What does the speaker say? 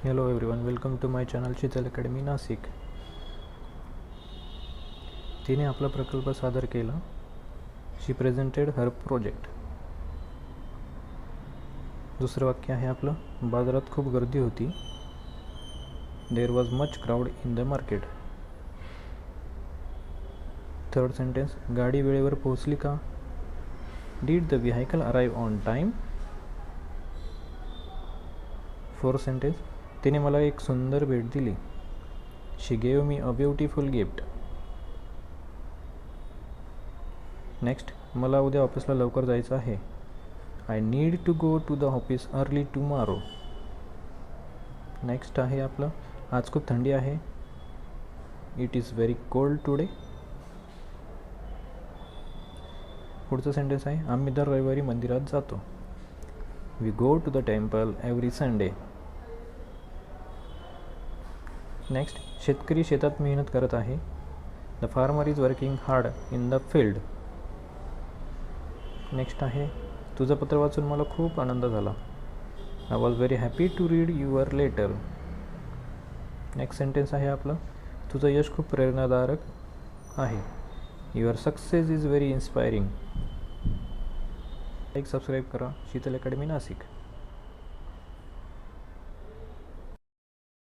Hello everyone, welcome to my channel Sheetal academy Nashik. तिने आपला प्रकल्प सादर केला. She presented her project. दुसरं वाक्य आहे आपलं, बाजारात खूप गर्दी होती. There was much crowd in the market. Third sentence, गाडी वेळेवर पोहोचली का? Did the vehicle arrive on time? Fourth sentence, तिने मला एक सुंदर भेट दिली. She gave me a beautiful gift. Next, मला उद्या ऑफिसला लवकर जायचं आहे. I need to go to the office early tomorrow. Next आहे आपलं, आज खूप थंडी आहे. It is very cold today. पुढचं सेंटेन्स आहे, आम्ही दर रविवारी मंदिरात जातो. We go to the temple every Sunday. Next, शेतकरी शेतात मेहनत करत आहे. The farmer is working hard in the field. Next आहे, तुझं पत्र वाचून मला खूप आनंद झाला. I was very happy to read your letter. Next sentence आहे आपलं, तुझं यश खूप प्रेरणादायक आहे. Your success is very inspiring. Like subscribe करा शीतल अकॅडमी नाशिक.